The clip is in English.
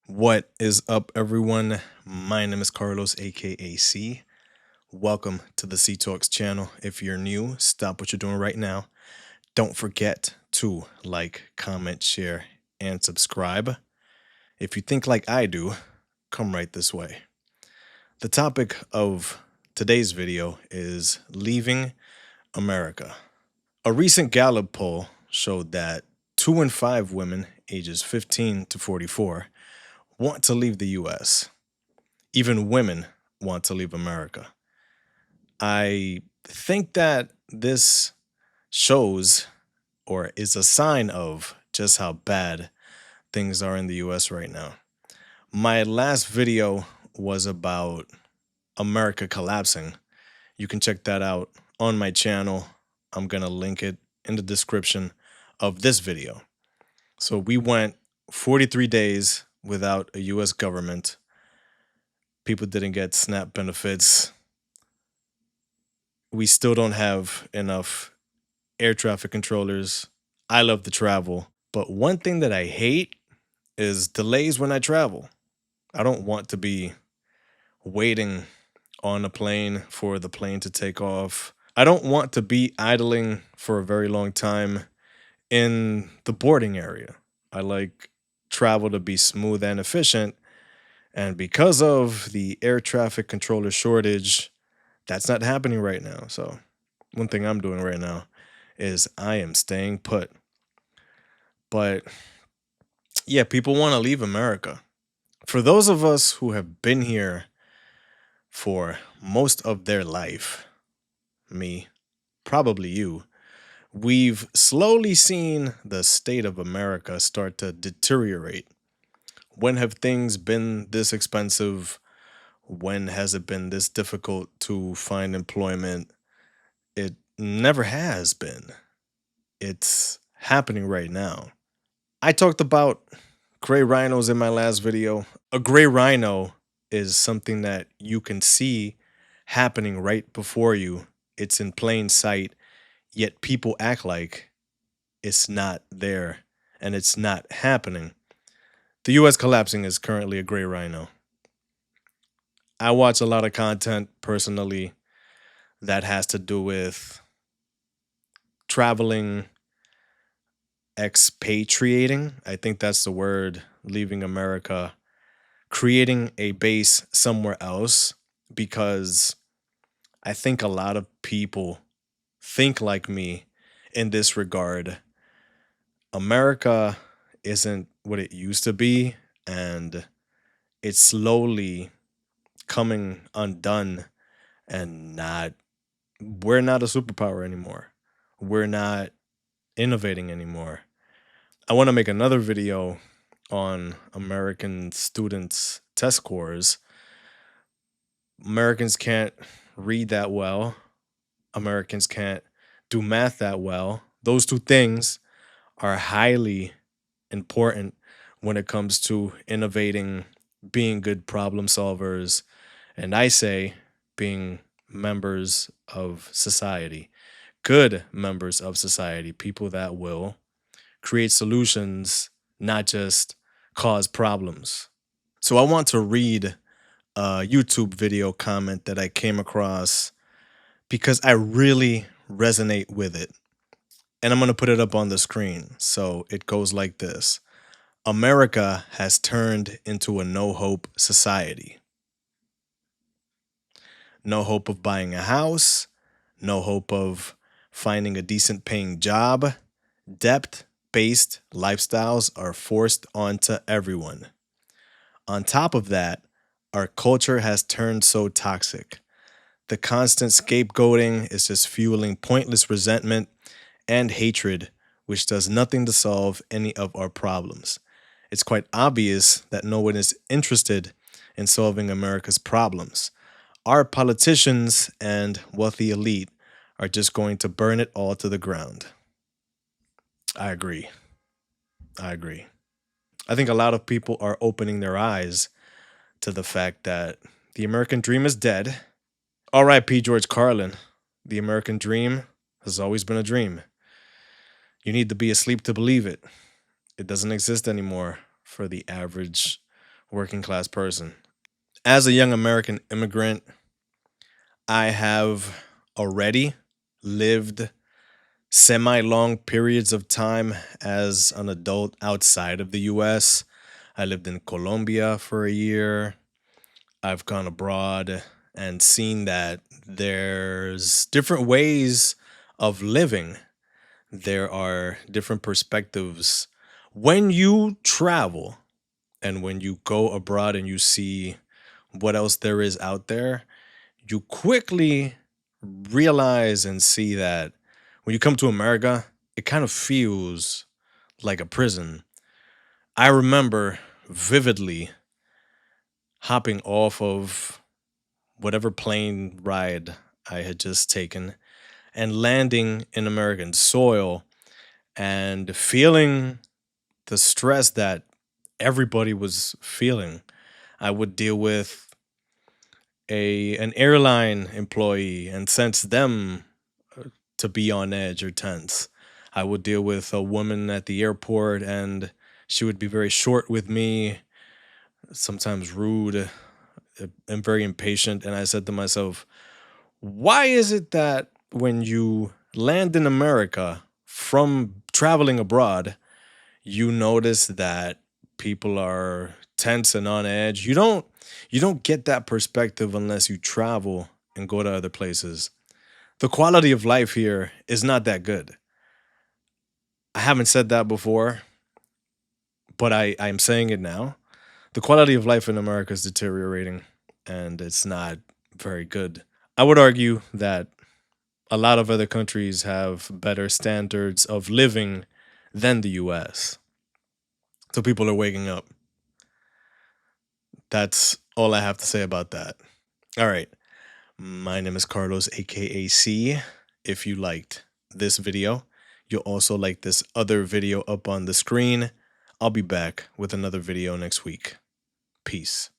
What is up, everyone? My name is Carlos, aka C. Welcome to the C Talks channel. If you're new, stop what you're doing right now. Don't forget to like, comment, share, and subscribe. If you think like I do, come right this way. The topic of today's video is leaving America. A recent Gallup poll showed that 2 in 5 women ages 15 to 44 want to leave the US. Even women want to leave America. I think that this shows or is a sign of just how bad things are in the US right now. My last video was about America collapsing. You can check that out on my channel. I'm going to link it in the description of this video. So we went 43 days without a US government. People didn't get SNAP benefits. We still don't have enough air traffic controllers. I love to travel, but one thing that I hate is delays when I travel. I don't want to be waiting on a plane for the plane to take off. I don't want to be idling for a very long time in the boarding area. I like travel to be smooth and efficient. And because of the air traffic controller shortage, that's not happening right now. So one thing I'm doing right now is I am staying put. But yeah, people want to leave America. For those of us who have been here for most of their life, me, probably you, we've slowly seen the state of America start to deteriorate. When have things been this expensive? When has it been this difficult to find employment? It never has been. It's happening right now. I talked about gray rhinos in my last video. A gray rhino is something that you can see happening right before you. It's in plain sight, yet people act like it's not there and it's not happening. The US collapsing is currently a gray rhino. I watch a lot of content personally that has to do with traveling, expatriating. I think that's the word, leaving America, creating a base somewhere else, because I think a lot of people think like me in this regard. America isn't what it used to be, and it's slowly coming undone, and we're not a superpower anymore. We're not innovating anymore. I want to make another video on American students' test scores. Americans can't read that well. Americans can't do math that well. Those two things are highly important when it comes to innovating, being good problem solvers, and I say being members of society, good members of society, people that will create solutions, not just cause problems. So I want to read a YouTube video comment that I came across because I really resonate with it. And I'm going to put it up on the screen. So it goes like this: America has turned into a no hope society. No hope of buying a house, no hope of finding a decent paying job. Debt based lifestyles are forced onto everyone. On top of that, our culture has turned so toxic. The constant scapegoating is just fueling pointless resentment and hatred, which does nothing to solve any of our problems. It's quite obvious that no one is interested in solving America's problems. Our politicians and wealthy elite are just going to burn it all to the ground. I agree. I agree. I think a lot of people are opening their eyes to the fact that the American dream is dead. R.I.P. George Carlin. The American dream has always been a dream. You need to be asleep to believe it. It doesn't exist anymore for the average working class person. As a young American immigrant, I have already lived semi long periods of time as an adult outside of the US. I lived in Colombia for a year. I've gone abroad and seen that there's different ways of living. There are different perspectives. When you travel and when you go abroad and you see what else there is out there, you quickly realize and see that when you come to America, it kind of feels like a prison. I remember vividly hopping off of whatever plane ride I had just taken and landing in American soil and feeling the stress that everybody was feeling. I would deal with an airline employee and sense them to be on edge or tense. I would deal with a woman at the airport and she would be very short with me, sometimes rude and very impatient. And I said to myself, why is it that when you land in America from traveling abroad, you notice that people are tense and on edge? You don't get that perspective unless you travel and go to other places. The quality of life here is not that good. I haven't said that before, but I'm saying it now. The quality of life in America is deteriorating and it's not very good. I would argue that a lot of other countries have better standards of living than the US. So people are waking up. That's all I have to say about that. All right. My name is Carlos, aka C. If you liked this video, you'll also like this other video up on the screen. I'll be back with another video next week. Peace.